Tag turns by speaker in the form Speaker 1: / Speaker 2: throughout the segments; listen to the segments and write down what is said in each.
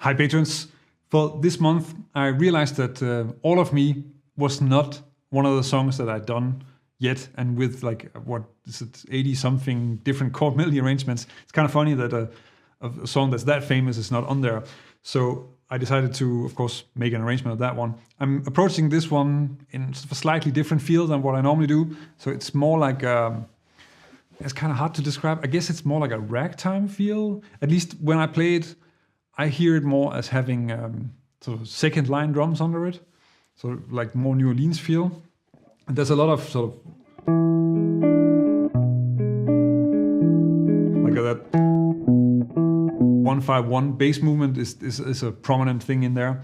Speaker 1: Hi patrons. For this month, I realized that All of Me was not one of the songs that I'd done yet, and with like, what is it, 80 something different chord melody arrangements. It's kind of funny that a song that's that famous is not on there. So I decided to, of course, make an arrangement of that one. I'm approaching this one in sort of a slightly different feel than what I normally do. So it's more like, it's kind of hard to describe. I guess it's more like a ragtime feel. At least when I play it, I hear it more as having sort of second line drums under it. So like more New Orleans feel. And there's a lot of sort of like that 1-5-1 bass movement is a prominent thing in there.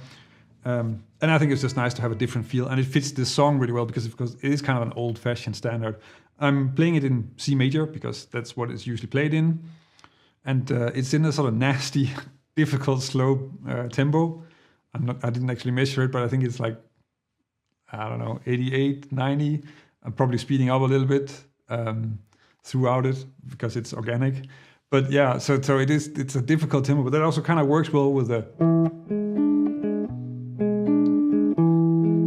Speaker 1: And I think it's just nice to have a different feel. And it fits this song really well because it is kind of an old-fashioned standard. I'm playing it in C major because that's what it's usually played in. And it's in a sort of nasty, difficult, slow tempo. I didn't actually measure it, but I think it's like, I don't know, 88, 90. I'm probably speeding up a little bit throughout it because it's organic. But yeah, so it's a difficult tempo, but that also kind of works well with the...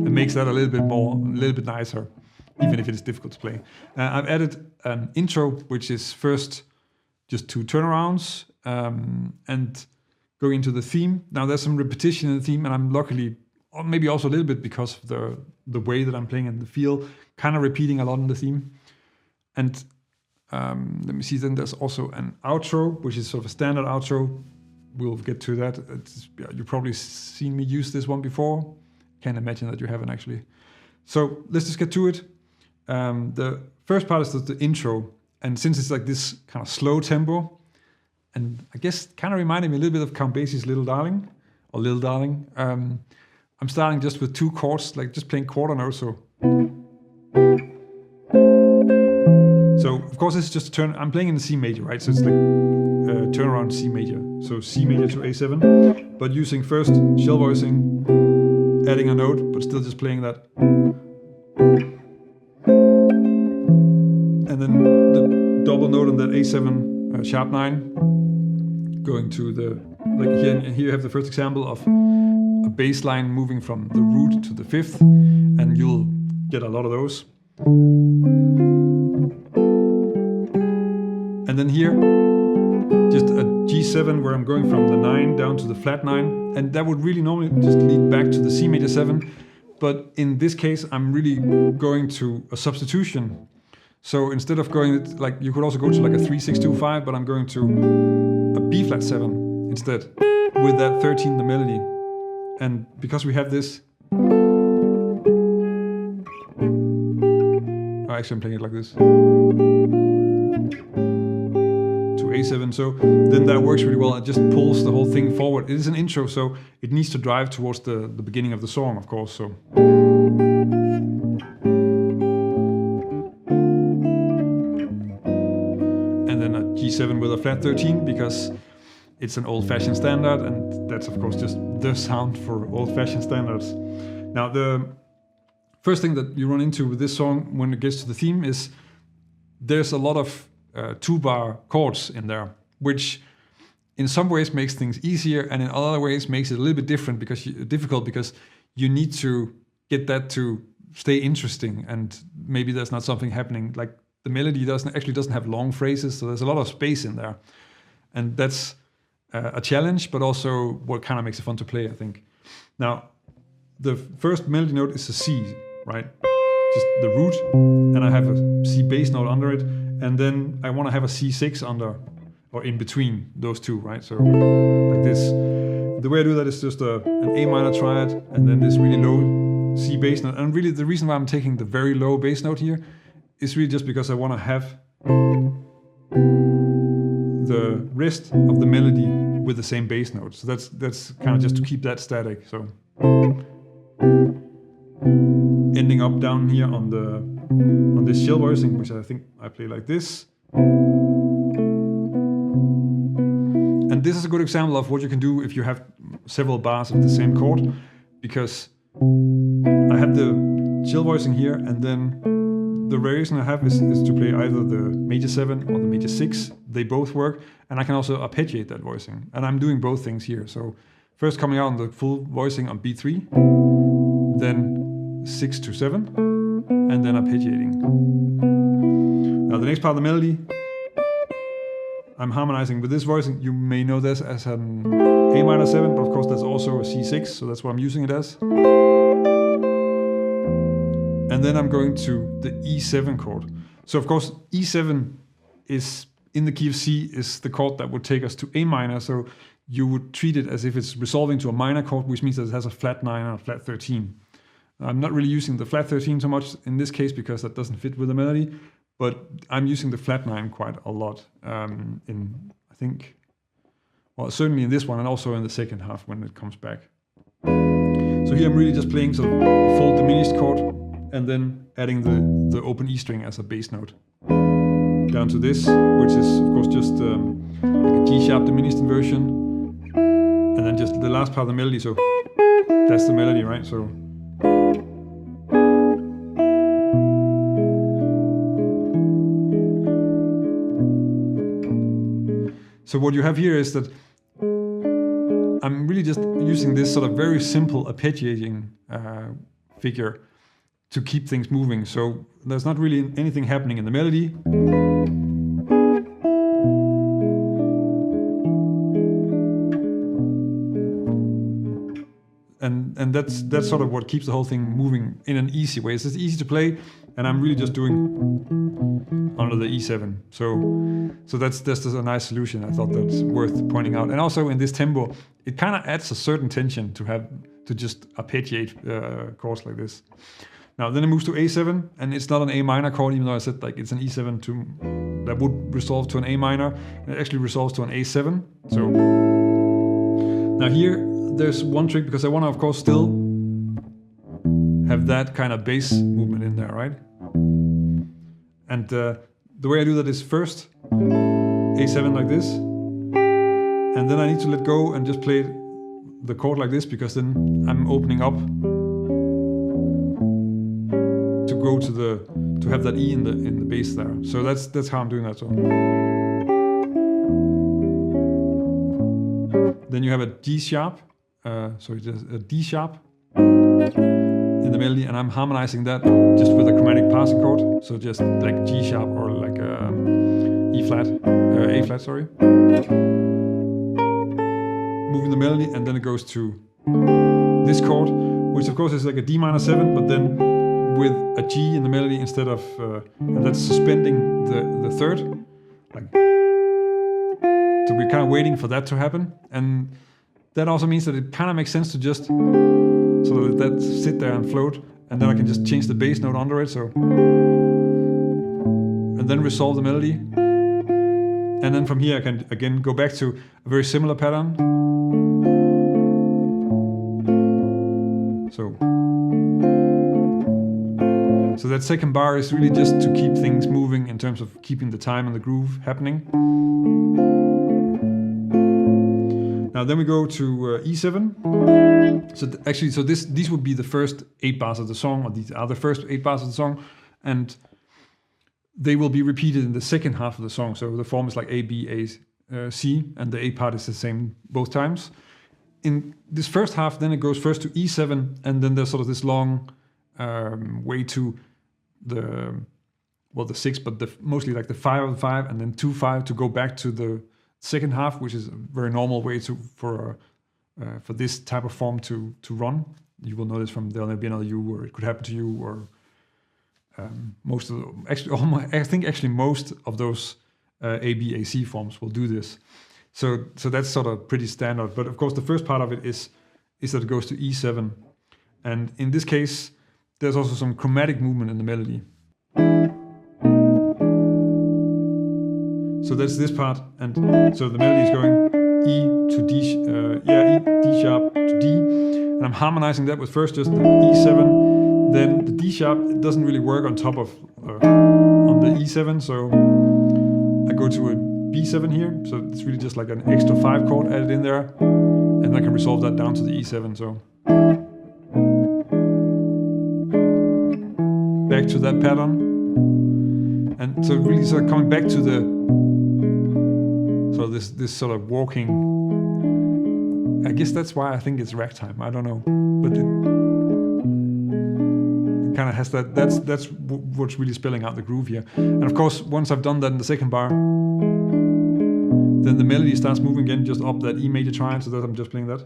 Speaker 1: It makes that a little bit nicer, even if it is difficult to play. I've added an intro, which is first just 2 turnarounds and going into the theme. Now there's some repetition in the theme, and I'm luckily, or maybe also a little bit because of the way that I'm playing and the feel, kind of repeating a lot in the theme. And let me see, then there's also an outro, which is sort of a standard outro. We'll get to that. You've probably seen me use this one before. Can't imagine that you haven't actually. So let's just get to it. The first part is the intro. And since it's like this kind of slow tempo, and I guess kind of reminded me a little bit of Count Basie's Little Darling, or Little Darling. I'm starting just with 2 chords, like just playing quarter notes. So of course this is just a turn. I'm playing in the C major, right? So it's like turnaround C major. So C major to A7, but using first shell voicing, adding a note, but still just playing that. And then the double note on that A7 sharp 9, going to the, like here you have the first example of a bass line moving from the root to the 5th, and you'll get a lot of those. And then here, just a G7 where I'm going from the 9 down to the flat 9, and that would really normally just lead back to the C major 7, but in this case I'm really going to a substitution. So instead of going, like, you could also go to like a 3-6-2-5, but I'm going to a B flat 7 instead, with that 13, the melody. And because we have this, actually I'm playing it like this, to A7, so then that works really well. It just pulls the whole thing forward. It is an intro, so it needs to drive towards the beginning of the song, of course. So and then a G7 with a flat 13 because it's an old-fashioned standard, and that's of course just the sound for old-fashioned standards. Now the first thing that you run into with this song when it gets to the theme is there's a lot of 2-bar chords in there, which in some ways makes things easier, and in other ways makes it a little bit difficult because you need to get that to stay interesting, and maybe there's not something happening. Like the melody doesn't have long phrases, so there's a lot of space in there, and that's a challenge, but also what kind of makes it fun to play, I think. Now, the first melody note is a C, right? Just the root, and I have a C bass note under it, and then I want to have a C6 under, or in between those two, right? So like this. The way I do that is just an A minor triad, and then this really low C bass note. And really the reason why I'm taking the very low bass note here is really just because I want to have the rest of the melody with the same bass note. So that's kind of just to keep that static. So ending up down here on this shell voicing, which I think I play like this. And this is a good example of what you can do if you have several bars of the same chord, because I have the shell voicing here, and then the variation I have is to play either the major 7 or the major 6. They both work, and I can also arpeggiate that voicing. And I'm doing both things here. So First coming out on the full voicing on B3, then 6 to 7, and then arpeggiating. Now the next part of the melody, I'm harmonizing with this voicing. You may know this as an A minor 7, but of course that's also a C6, so that's what I'm using it as. And then I'm going to the E7 chord. So of course E7 is in the key of C is the chord that would take us to A minor, so you would treat it as if it's resolving to a minor chord, which means that it has a flat 9 and a flat 13. I'm not really using the flat 13 so much in this case because that doesn't fit with the melody, but I'm using the flat 9 quite a lot in, I think, well, certainly in this one and also in the second half when it comes back. So here I'm really just playing sort of a full diminished chord and then adding the open E string as a bass note. Down to this, which is of course just like a G sharp diminished inversion. And then just the last part of the melody, so that's the melody, right? So what you have here is that I'm really just using this sort of very simple arpeggiating figure to keep things moving. So there's not really anything happening in the melody. And that's sort of what keeps the whole thing moving in an easy way. It's just easy to play, and I'm really just doing under the E7. So that's just a nice solution. I thought that's worth pointing out. And also in this tempo, it kind of adds a certain tension to just arpeggiate chords like this. Now then it moves to A7, and it's not an A minor chord, even though I said like it's an E7 that would resolve to an A minor. It actually resolves to an A7. So now here there's one trick, because I want to of course still have that kind of bass movement in there, right? And the way I do that is first A7 like this, and then I need to let go and just play the chord like this, because then I'm opening up to go to have that E in the bass there. So that's how I'm doing that. So then you have a G sharp, just a D sharp in the melody, and I'm harmonizing that just with a chromatic passing chord. So just like G sharp or like E flat, A flat, sorry. Moving the melody, and then it goes to this chord, which of course is like a D minor 7, but then with a G in the melody instead of, and that's suspending the third. Like, so we're kind of waiting for that to happen, and that also means that it kind of makes sense to just sort of sit there and float, and then I can just change the bass note under it. So, and then resolve the melody, and then from here I can again go back to a very similar pattern. So that second bar is really just to keep things moving in terms of keeping the time and the groove happening. Now then we go to E7. So these would be the first 8 bars of the song, or these are the first 8 bars of the song, and they will be repeated in the second half of the song. So the form is like A, B, A, C, and the A part is the same both times. In this first half, then it goes first to E7, and then there's sort of this long way to the 6, but mostly like the 5 of the 5, and then 2-5 to go back to the second half, which is a very normal way for this type of form to run. You will know this from There'll Never Be Another You, or It Could Happen to You, or most of I think most of those A, B, A, C forms will do this. So that's sort of pretty standard. But of course, the first part of it is that it goes to E7, and in this case, there's also some chromatic movement in the melody. So that's this part, and so the melody is going E to D, E, D sharp to D, and I'm harmonizing that with first just the E7, then the D sharp. It doesn't really work on top of on the E7, so I go to a B7 here, so it's really just like an extra 5 chord added in there, and I can resolve that down to the E7. So back to that pattern, and so really sort of coming back to this sort of walking I guess that's why I think it's ragtime. I don't know, but it kind of has that. That's what's really spelling out the groove here. And of course, once I've done that in the second bar, then the melody starts moving again, just up that E major triad. So that I'm just playing that.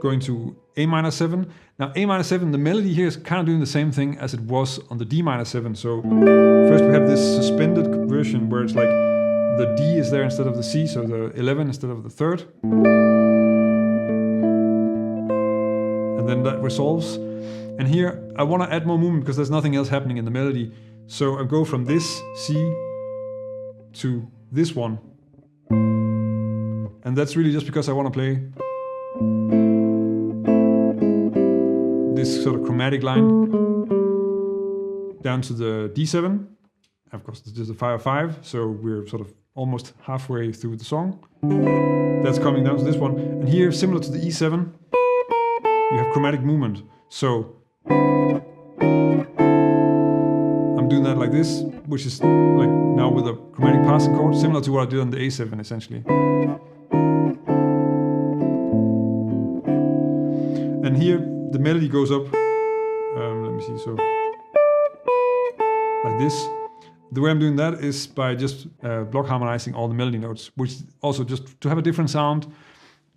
Speaker 1: Going to A minor 7. Now A minor 7, the melody here is kind of doing the same thing as it was on the D minor 7. So first we have this suspended version where it's like the D is there instead of the C, so the 11 instead of the third. And then that resolves. And here I want to add more movement because there's nothing else happening in the melody. So I go from this C to this one. And that's really just because I want to play this sort of chromatic line down to the D7. Of course, this is a 5/5, so we're sort of almost halfway through the song. That's coming down to this one. And here, similar to the E7, you have chromatic movement. So I'm doing that like this, which is like now with a chromatic passing chord, similar to what I did on the A7 essentially. And here the melody goes up, let me see, so like this. The way I'm doing that is by just block harmonizing all the melody notes, which also just to have a different sound.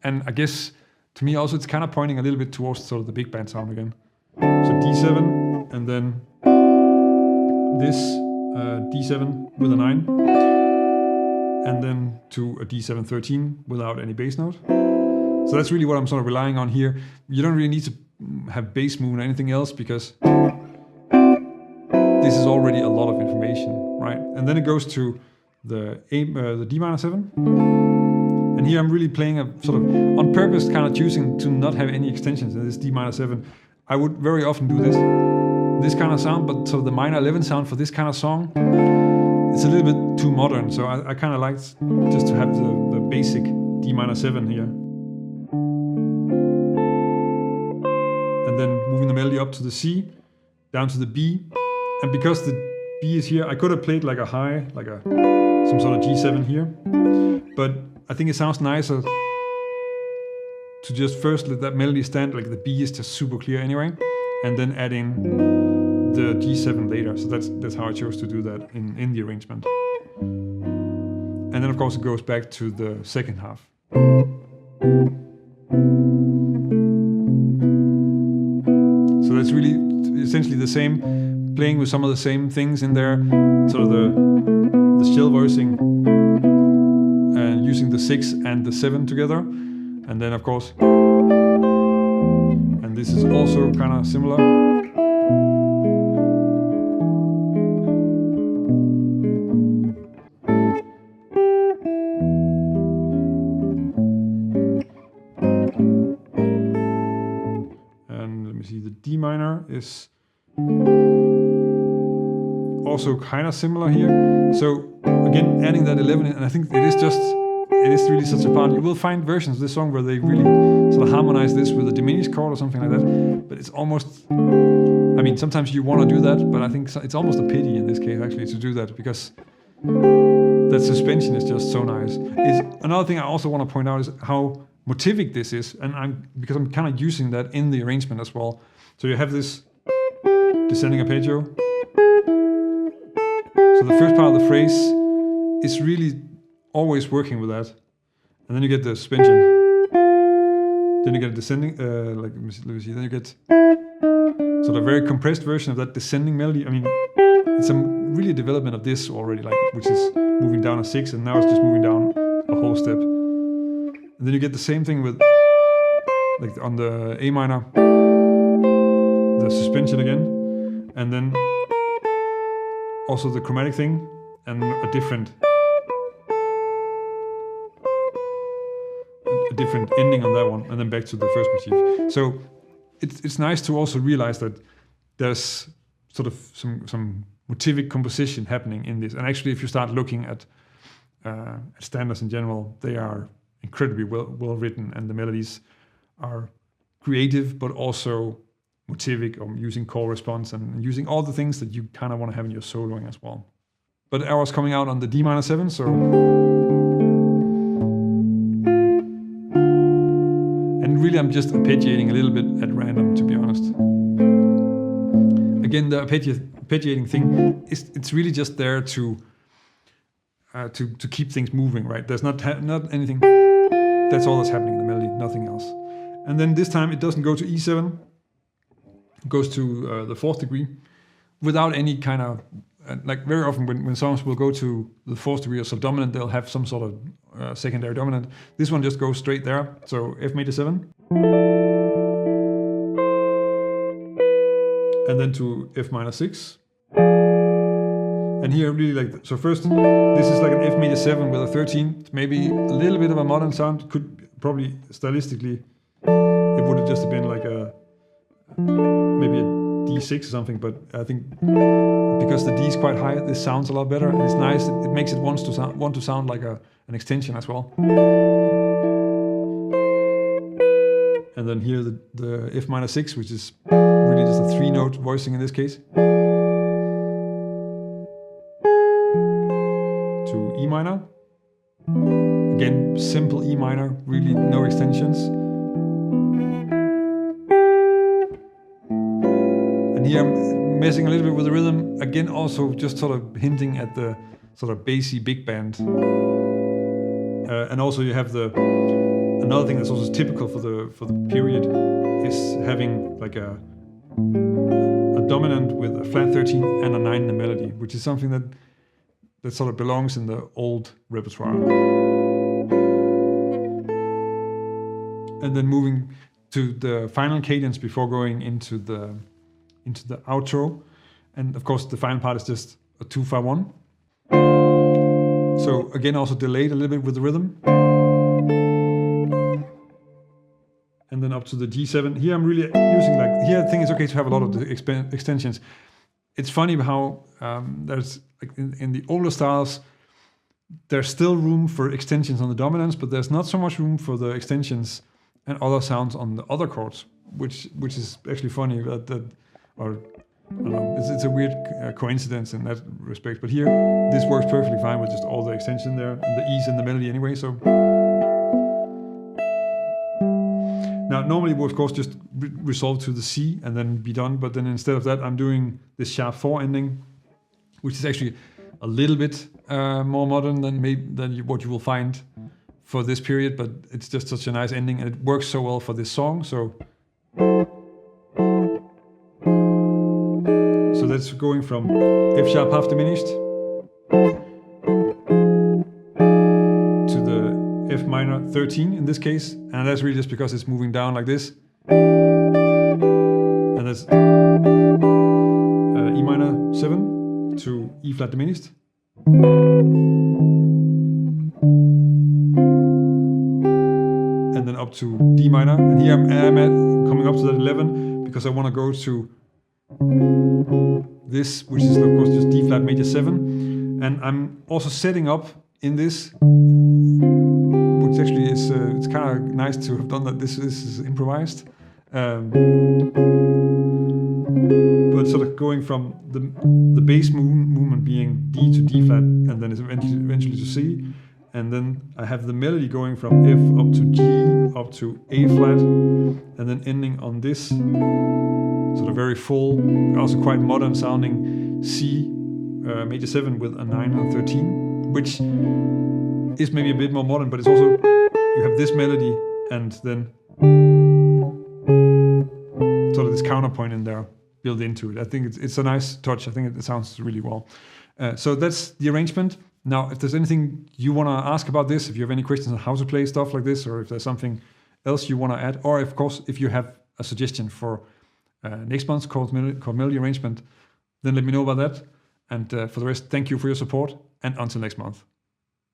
Speaker 1: And I guess to me also it's kind of pointing a little bit towards sort of the big band sound again. So D7 and then this D7 with a 9 and then to a D7 13 without any bass note. So that's really what I'm sort of relying on here. You don't really need to have bass movement or anything else because this is already a lot of information, right? And then it goes to the D minor 7. And here I'm really playing a sort of, on purpose, kind of choosing to not have any extensions in this D minor 7. I would very often do this kind of sound, but sort of the minor 11 sound for this kind of song, it's a little bit too modern. So I kind of like just to have the basic D minor 7 here. And then moving the melody up to the C, down to the B. And because the B is here, I could have played like a high, like some sort of G7 here. But I think it sounds nicer to just first let that melody stand, like the B is just super clear anyway, and then add in the G7 later. So that's how I chose to do that in the arrangement. And then of course it goes back to the second half. So that's really essentially the same, playing with some of the same things in there, sort of the shell voicing, using the 6 and the 7 together, and then of course, and this is also kind of similar. And let me see, the D minor is also kind of similar here. So again, adding that 11 in, and I think it is really such a part. You will find versions of this song where they really sort of harmonize this with a diminished chord or something like that. But it's almost, I mean, sometimes you want to do that, but I think it's almost a pity in this case actually to do that because that suspension is just so nice. Another thing I also want to point out is how motivic this is, and because I'm kind of using that in the arrangement as well. So you have this descending arpeggio. So the first part of the phrase is really always working with that. And then you get the suspension. Then you get a descending, let me see, then you get sort of a very compressed version of that descending melody. I mean, it's really a development of this already, like, which is moving down a 6, and now it's just moving down a whole step. And then you get the same thing with, like on the A minor, the suspension again, and then also the chromatic thing, and a different ending on that one, and then back to the first motif. So it's nice to also realize that there's sort of some motivic composition happening in this. And actually, if you start looking at standards in general, they are incredibly well written, and the melodies are creative, but also motivic, or using call response and using all the things that you kind of want to have in your soloing as well. But I was coming out on the D minor 7, so And really I'm just arpeggiating a little bit at random, to be honest. Again, the arpeggiating thing, it's really just there to keep things moving, right? There's not anything, that's all that's happening in the melody, nothing else. And then this time it doesn't go to E7, it goes to the 4th degree without any kind of, like very often when songs will go to the 4th degree or subdominant, they'll have some sort of secondary dominant. This one just goes straight there, so F major 7. And then to F minor 6. And here I really like, so first, this is like an F major 7 with a 13. It's maybe a little bit of a modern sound, could probably stylistically, it would have just been like maybe a D6 or something, but I think because the D is quite high, this sounds a lot better, and it's nice, it makes it want to sound like an extension as well. And then here the F minor 6, which is really just a 3-note voicing in this case. To E minor. Again, simple E minor, really no extensions. And here I'm messing a little bit with the rhythm. Again, also just sort of hinting at the sort of bassy big band. And also you have another thing that's also typical for the period is having like a dominant with a flat 13 and a 9 in the melody, which is something that sort of belongs in the old repertoire. And then moving to the final cadence before going into the outro. And of course the final part is just a 2-5-1. So again, also delayed a little bit with the rhythm. And then up to the G7. Here I'm really using here I think it's okay to have a lot of the extensions. It's funny how there's like in the older styles, there's still room for extensions on the dominants, but there's not so much room for the extensions and other sounds on the other chords, which is actually funny or I don't know, it's a weird coincidence in that respect. But here, this works perfectly fine with just all the extension there and the E's in the melody anyway. So now normally we of course just resolve to the C and then be done. But then instead of that, I'm doing this sharp 4 ending, which is actually a little bit more modern than what you will find for this period. But it's just such a nice ending, and it works so well for this song. So that's going from F sharp half diminished to the F minor 13 in this case, and that's really just because it's moving down like this. And that's E minor 7 to E flat diminished. And then up to D minor, and here I'm coming up to that 11 because I want to go to this, which is of course just D flat major 7, and I'm also setting up in this, which actually is it's kind of nice to have done that. This is improvised, but sort of going from the bass movement being D to D flat, and then it's eventually to C, and then I have the melody going from F up to G up to A flat, and then ending on this sort of very full, also quite modern sounding C major 7 with a 9 and 13, which is maybe a bit more modern, but it's also, you have this melody and then sort of this counterpoint in there built into it. I think it's a nice touch. I think it sounds really well. So that's the arrangement. Now, if there's anything you want to ask about this, if you have any questions on how to play stuff like this, or if there's something else you want to add, or of course, if you have a suggestion for next month's chord melody arrangement, then let me know about that. And for the rest, thank you for your support, and until next month.